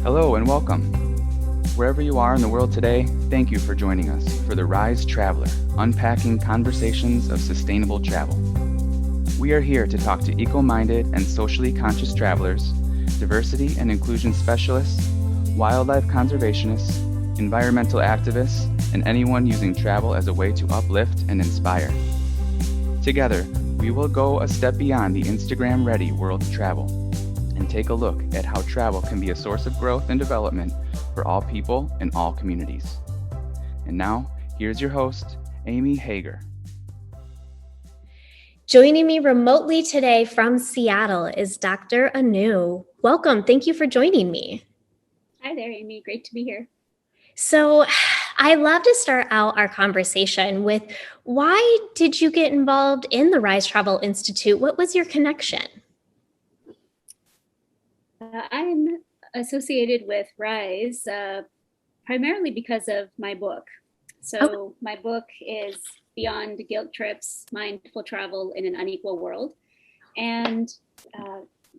Hello and welcome. Wherever you are in the world today, thank you for joining us for the Rise Traveler, unpacking conversations of sustainable travel. We are here to talk to eco-minded and socially conscious travelers, diversity and inclusion specialists, wildlife conservationists, environmental activists, and anyone using travel as a way to uplift and inspire. Together, we will go a step beyond the Instagram-ready world of travel and take a look at how travel can be a source of growth and development for all people and all communities. And now, here's your host, Amy Hager. Joining me remotely today from Seattle is Dr. Anu. Welcome. Thank you for joining me. Hi there, Amy. Great to be here. So I love to start out our conversation with, why did you get involved in the Rise Travel Institute? What was your connection? I'm associated with Rise primarily because of my book. So my book is Beyond Guilt Trips, Mindful Travel in an Unequal World. And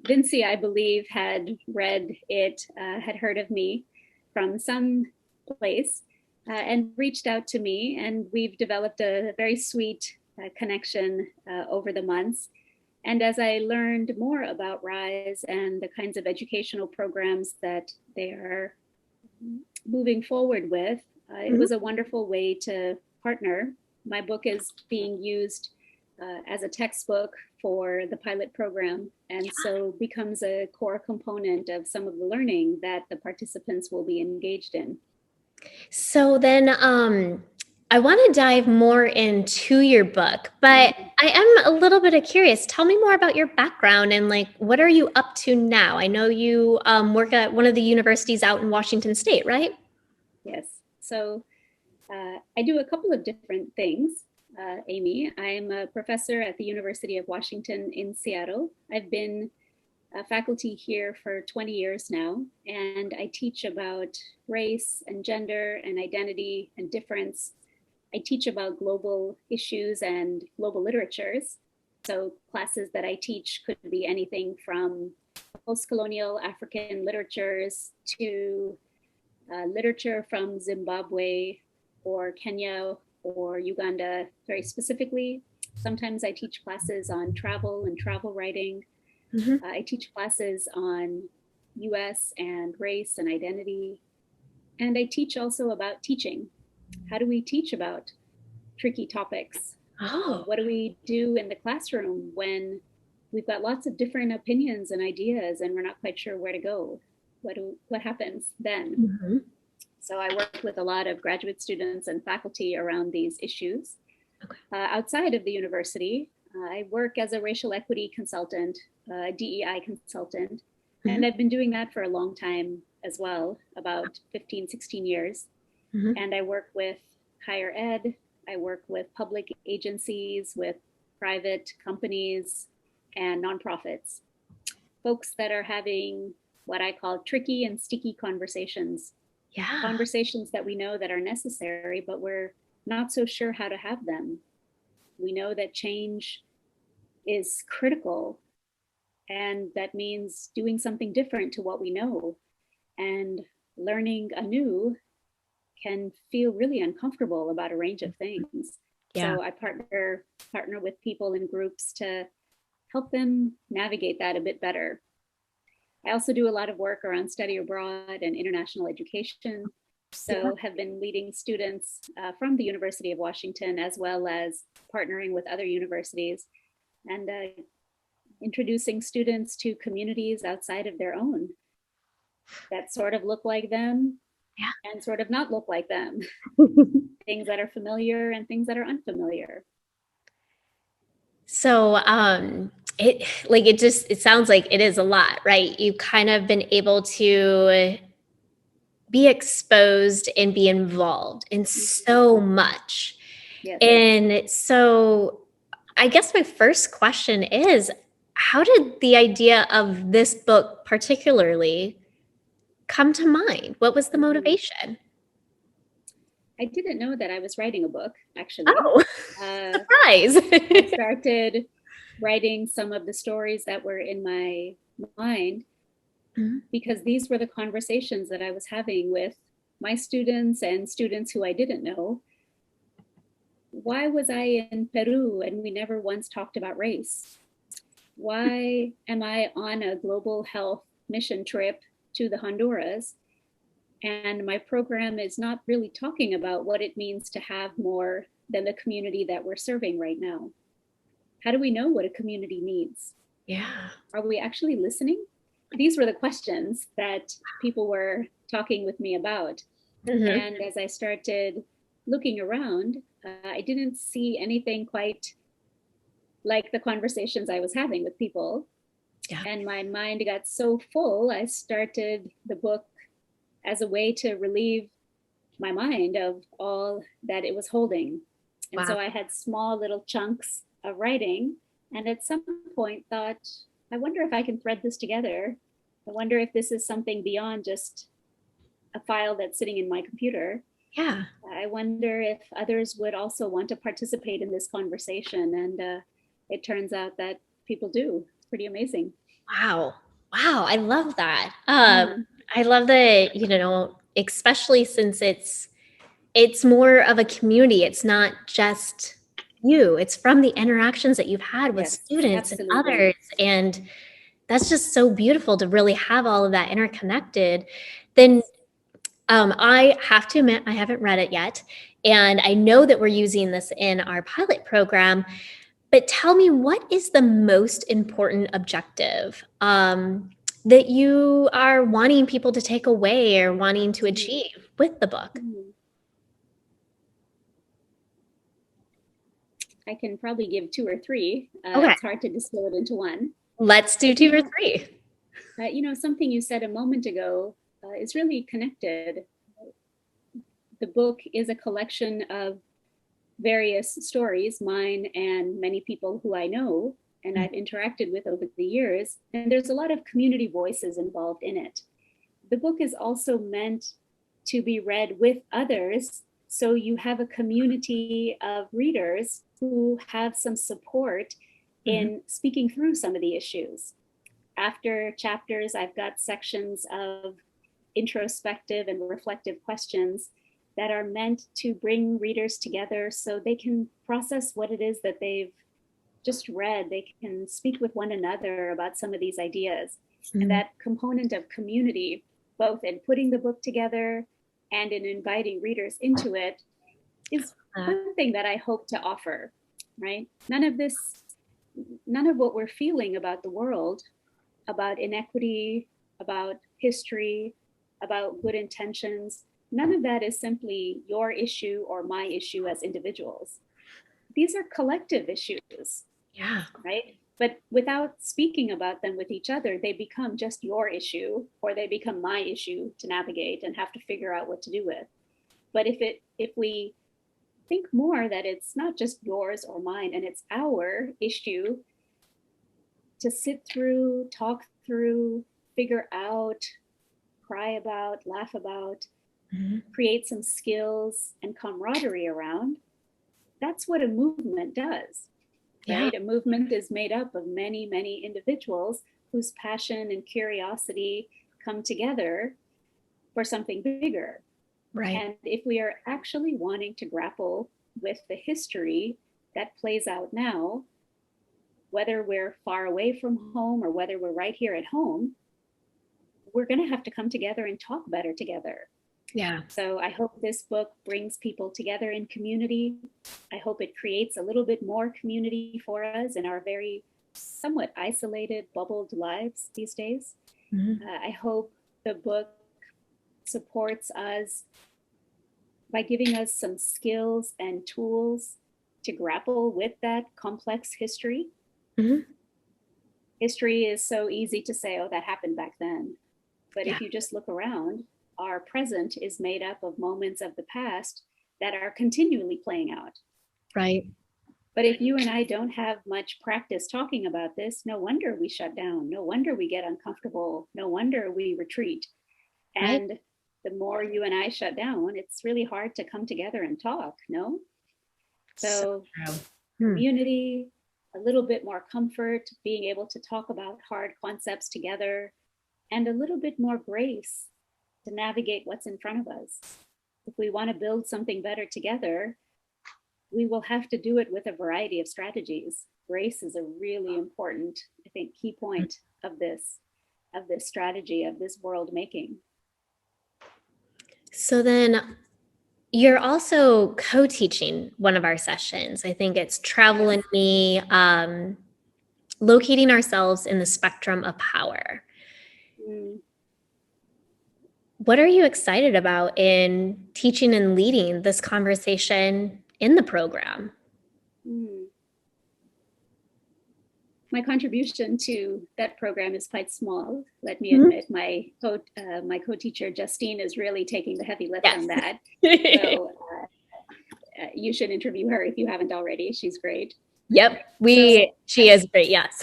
Vinci, I believe, had read it, had heard of me from some place and reached out to me. And we've developed a very sweet connection over the months. And as I learned more about Rise and the kinds of educational programs that they are moving forward with, it was a wonderful way to partner. My book is being used as a textbook for the pilot program, and so becomes a core component of some of the learning that the participants will be engaged in. So then I want to dive more into your book, but I am a little bit curious. Tell me more about your background and what are you up to now? I know you work at one of the universities out in Washington State, right? Yes. So I do a couple of different things, Amy. I'm a professor at the University of Washington in Seattle. I've been faculty here for 20 years now, and I teach about race and gender and identity and difference. I teach about global issues and global literatures. So classes that I teach could be anything from post-colonial African literatures to literature from Zimbabwe or Kenya or Uganda very specifically. Sometimes I teach classes on travel and travel writing. I teach classes on US and race and identity. And I teach also about teaching. How do we teach about tricky topics? What do we do in the classroom when we've got lots of different opinions and ideas and we're not quite sure where to go? What happens then? So I work with a lot of graduate students and faculty around these issues. Outside of the university, I work as a racial equity consultant, DEI consultant, and I've been doing that for a long time as well, about 15, 16 years. And I work with higher ed, I work with public agencies, with private companies and nonprofits, folks that are having what I call tricky and sticky conversations. Conversations that we know that are necessary, but we're not so sure how to have them. We know that change is critical, and that means doing something different to what we know. And learning anew can feel really uncomfortable about a range of things. So I partner with people in groups to help them navigate that a bit better. I also do a lot of work around study abroad and international education. So have been leading students from the University of Washington, as well as partnering with other universities and introducing students to communities outside of their own that sort of look like them and sort of not look like them. Things that are familiar and things that are unfamiliar. So it sounds like it is a lot, right? You've kind of been able to be exposed and be involved in so much. And so I guess my first question is, how did the idea of this book particularly come to mind? What was the motivation? I didn't know that I was writing a book, actually. Surprise! I started writing some of the stories that were in my mind because these were the conversations that I was having with my students and students who I didn't know. Why was I in Peru and we never once talked about race? Why am I on a global health mission trip to the Honduras and my program is not really talking about what it means to have more than the community that we're serving right now? How do we know what a community needs? Yeah. Are we actually listening? These were the questions that people were talking with me about. And as I started looking around, I didn't see anything quite like the conversations I was having with people. Yeah. And my mind got so full, I started the book as a way to relieve my mind of all that it was holding. And so I had small little chunks of writing, and at some point thought, I wonder if I can thread this together. I wonder if this is something beyond just a file that's sitting in my computer. Yeah. I wonder if others would also want to participate in this conversation. And it turns out that people do. It's pretty amazing. Wow. I love that. I love that, especially since it's more of a community. It's not just you. It's from the interactions that you've had with students and others. And that's just so beautiful to really have all of that interconnected. Then I have to admit, I haven't read it yet. And I know that we're using this in our pilot program. But tell me, what is the most important objective that you are wanting people to take away or wanting to achieve with the book? I can probably give 2 or 3. Okay. It's hard to distill it into one. Let's do 2 or 3. Something you said a moment ago is really connected. The book is a collection of various stories, mine and many people who I know and I've interacted with over the years. And there's a lot of community voices involved in it. The book is also meant to be read with others, so you have a community of readers who have some support in speaking through some of the issues. After chapters, I've got sections of introspective and reflective questions that are meant to bring readers together so they can process what it is that they've just read. They can speak with one another about some of these ideas. And that component of community, both in putting the book together and in inviting readers into it, is one thing that I hope to offer, right? None of what we're feeling about the world, about inequity, about history, about good intentions, none of that is simply your issue or my issue as individuals. These are collective issues. Yeah. Right? But without speaking about them with each other, they become just your issue, or they become my issue to navigate and have to figure out what to do with. But if we think more that it's not just yours or mine, and it's our issue to sit through, talk through, figure out, cry about, laugh about, create some skills and camaraderie around, that's what a movement does, right? A movement is made up of many, many individuals whose passion and curiosity come together for something bigger. Right. And if we are actually wanting to grapple with the history that plays out now, whether we're far away from home or whether we're right here at home, we're going to have to come together and talk better together. Yeah. So I hope this book brings people together in community. I hope it creates a little bit more community for us in our very somewhat isolated, bubbled lives these days. I hope the book supports us by giving us some skills and tools to grapple with that complex history. History is so easy to say, oh, that happened back then. But if you just look around, our present is made up of moments of the past that are continually playing out. Right. But if you and I don't have much practice talking about this, no wonder we shut down. No wonder we get uncomfortable. No wonder we retreat. And the more you and I shut down, it's really hard to come together and talk, no? So community, a little bit more comfort, being able to talk about hard concepts together, and a little bit more grace to navigate what's in front of us. If we want to build something better together, we will have to do it with a variety of strategies. Grace is a really important, I think, key point of this strategy, of this world making. So then you're also co-teaching one of our sessions. I think it's Travel and Me, locating ourselves in the spectrum of power. What are you excited about in teaching and leading this conversation in the program? My contribution to that program is quite small. Let me admit, my co-teacher Justine is really taking the heavy lift on that. So you should interview her if you haven't already. She's great. Yep, she is great. Yes.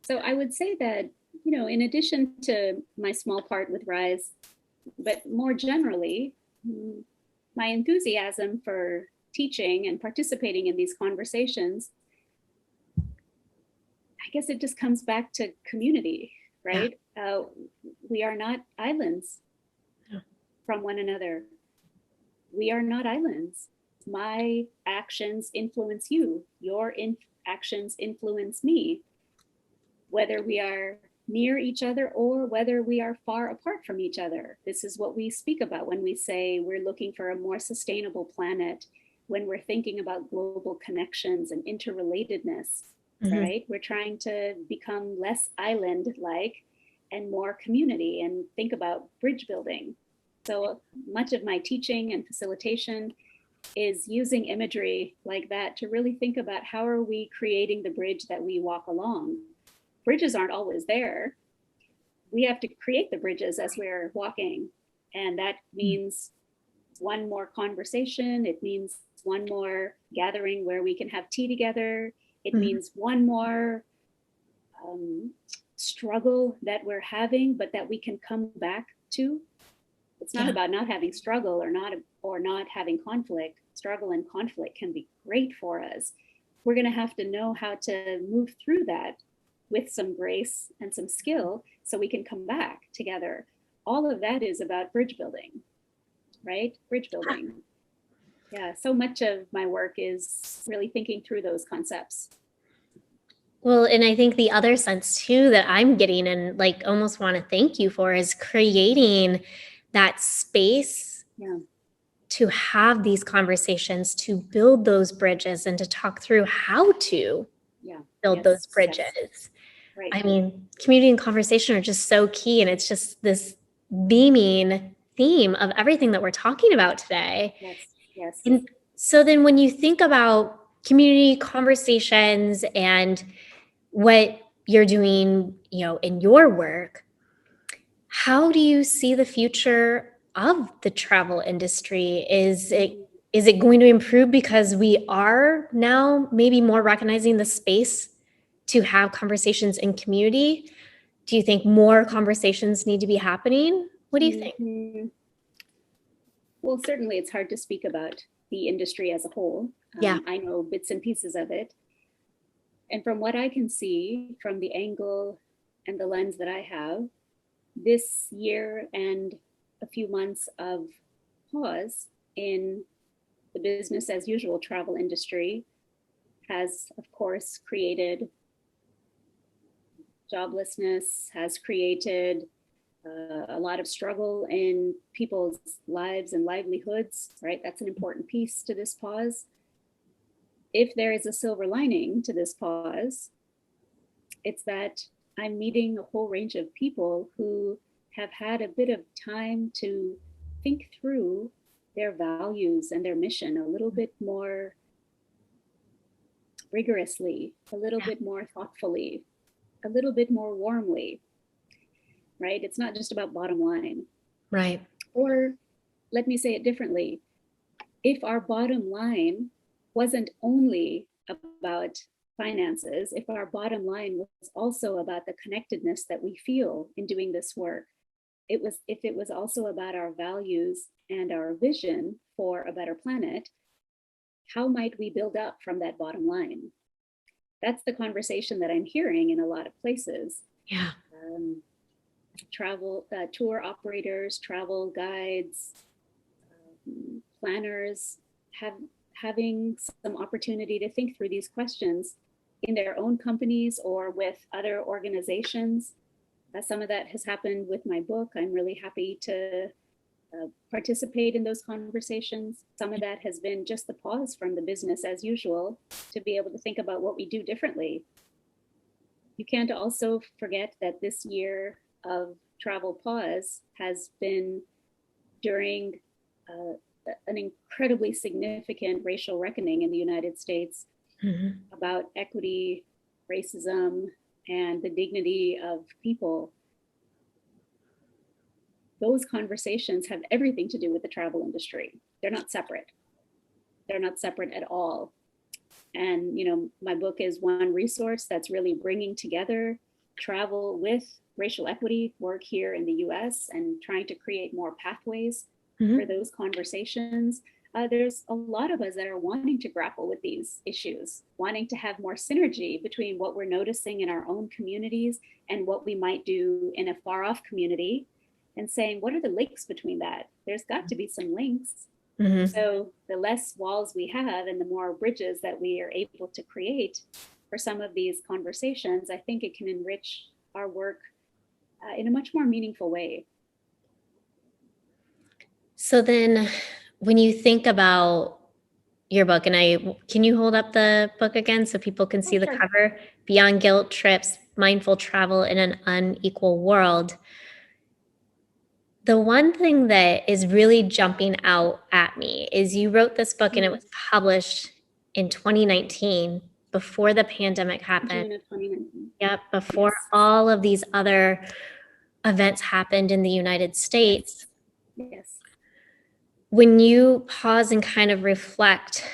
So I would say that, in addition to my small part with Rise, but more generally, my enthusiasm for teaching and participating in these conversations, I guess it just comes back to community, right? Yeah. We are not islands from one another. We are not islands. My actions influence you. Your actions influence me. Whether we are near each other or whether we are far apart from each other. This is what we speak about when we say we're looking for a more sustainable planet, when we're thinking about global connections and interrelatedness, right? We're trying to become less island-like and more community and think about bridge building. So much of my teaching and facilitation is using imagery like that to really think about how are we creating the bridge that we walk along. Bridges aren't always there. We have to create the bridges as we're walking. And that means one more conversation. It means one more gathering where we can have tea together. It means one more struggle that we're having, but that we can come back to. It's not about not having struggle or not having conflict. Struggle and conflict can be great for us. We're going to have to know how to move through that with some grace and some skill so we can come back together. All of that is about bridge building, right? Bridge building. Yeah, so much of my work is really thinking through those concepts. Well, and I think the other sense too that I'm getting and like almost want to thank you for is creating that space to have these conversations, to build those bridges and to talk through how to build those bridges. Yes. Right. I mean, community and conversation are just so key, and it's just this beaming theme of everything that we're talking about today. Yes. And so then when you think about community conversations and what you're doing, in your work, how do you see the future of the travel industry? Is it going to improve because we are now maybe more recognizing the space to have conversations in community? Do you think more conversations need to be happening? What do you think? Well, certainly it's hard to speak about the industry as a whole. I know bits and pieces of it. And from what I can see from the angle and the lens that I have, this year and a few months of pause in the business as usual travel industry has, of course, created joblessness, has created a lot of struggle in people's lives and livelihoods, right? That's an important piece to this pause. If there is a silver lining to this pause, it's that I'm meeting a whole range of people who have had a bit of time to think through their values and their mission a little bit more rigorously, a little bit more thoughtfully, a little bit more warmly, right? It's not just about bottom line. Right. Or let me say it differently. If our bottom line wasn't only about finances, if our bottom line was also about the connectedness that we feel in doing this work, if it was also about our values and our vision for a better planet, how might we build up from that bottom line? That's the conversation that I'm hearing in a lot of places. Yeah. travel, tour operators, travel guides, planners having some opportunity to think through these questions in their own companies or with other organizations. Some of that has happened with my book. I'm really happy to participate in those conversations. Some of that has been just the pause from the business as usual to be able to think about what we do differently. You can't also forget that this year of travel pause has been during an incredibly significant racial reckoning in the United States about equity, racism, and the dignity of people. Those conversations have everything to do with the travel industry. They're not separate. They're not separate at all. And, my book is one resource that's really bringing together travel with racial equity work here in the US and trying to create more pathways for those conversations. There's a lot of us that are wanting to grapple with these issues, wanting to have more synergy between what we're noticing in our own communities and what we might do in a far off community, and saying, what are the links between that? There's got to be some links. So the less walls we have and the more bridges that we are able to create for some of these conversations, I think it can enrich our work in a much more meaningful way. So then when you think about your book, and can you hold up the book again so people can see the cover? Beyond Guilt Trips, Mindful Travel in an Unequal World. The one thing that is really jumping out at me is you wrote this book and it was published in 2019, before the pandemic happened. June of 2019. Yep, before all of these other events happened in the United States. Yes. When you pause and kind of reflect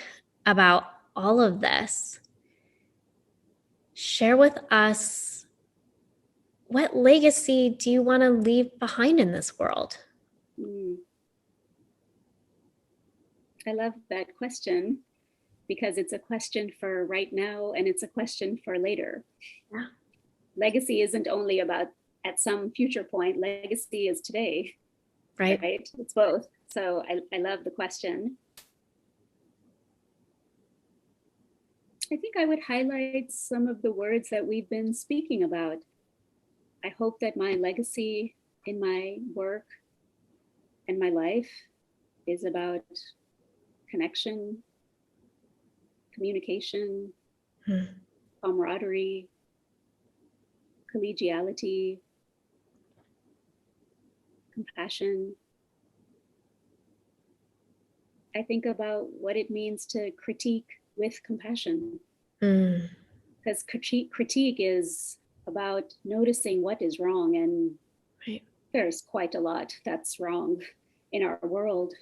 about all of this, share with us, what legacy do you want to leave behind in this world? I love that question because it's a question for right now and it's a question for later. Yeah. Legacy isn't only about at some future point. Legacy is today. Right? It's both. So I love the question. I think I would highlight some of the words that we've been speaking about. I hope that my legacy in my work and my life is about connection, communication, camaraderie, collegiality, compassion. I think about what it means to critique with compassion. Because critique is about noticing what is wrong, and there's quite a lot that's wrong in our world.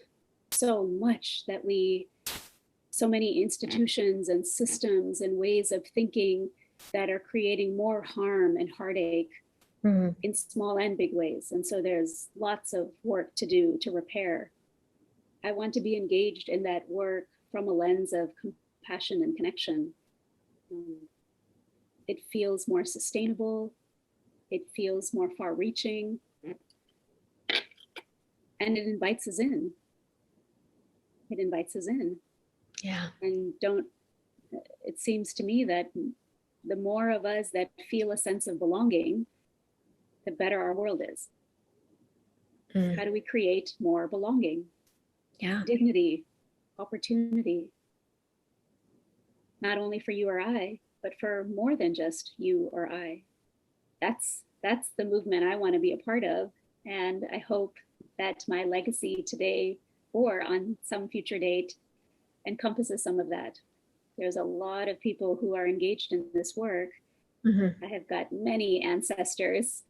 So much that so many institutions and systems and ways of thinking that are creating more harm and heartache in small and big ways. And so there's lots of work to do to repair. I want to be engaged in that work from a lens of compassion and connection. It feels more sustainable. It feels more far-reaching. And it invites us in. It invites us in. Yeah. And it seems to me that the more of us that feel a sense of belonging, the better our world is. How do we create more belonging? Yeah. Dignity, opportunity, not only for you or I, but for more than just you or I. That's the movement I want to be a part of. And I hope that my legacy today or on some future date encompasses some of that. There's a lot of people who are engaged in this work. I have got many ancestors,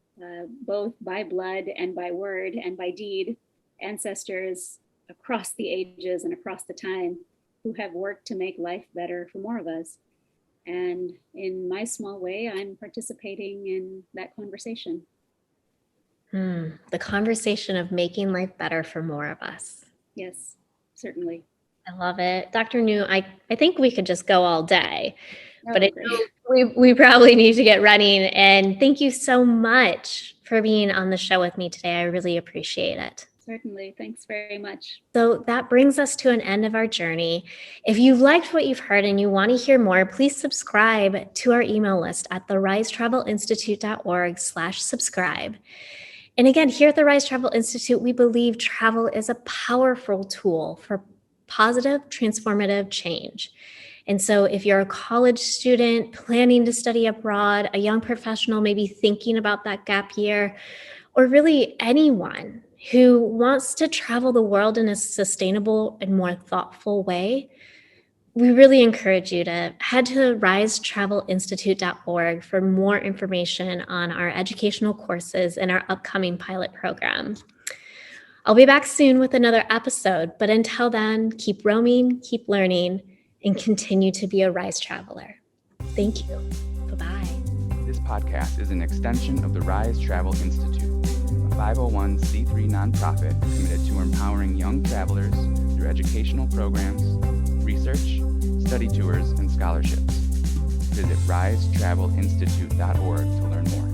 both by blood and by word and by deed, ancestors across the ages and across the time who have worked to make life better for more of us. And in my small way, I'm participating in that conversation. The conversation of making life better for more of us. Yes, certainly. I love it. Dr. New, I think we could just go all day, but great. we probably need to get running. And thank you so much for being on the show with me today. I really appreciate it. Certainly. Thanks very much. So that brings us to an end of our journey. If you've liked what you've heard and you want to hear more, please subscribe to our email list at therisetravelinstitute.org/subscribe. And again, here at the Rise Travel Institute, we believe travel is a powerful tool for positive, transformative change. And so if you're a college student planning to study abroad, a young professional maybe thinking about that gap year, or really anyone who wants to travel the world in a sustainable and more thoughtful way, we really encourage you to head to risetravelinstitute.org for more information on our educational courses and our upcoming pilot program. I'll be back soon with another episode, but until then, keep roaming, keep learning, and continue to be a Rise Traveler. Thank you. Bye-bye. This podcast is an extension of the Rise Travel Institute, a 501c3 nonprofit committed to empowering young travelers through educational programs, research, study tours, and scholarships. Visit risetravelinstitute.org to learn more.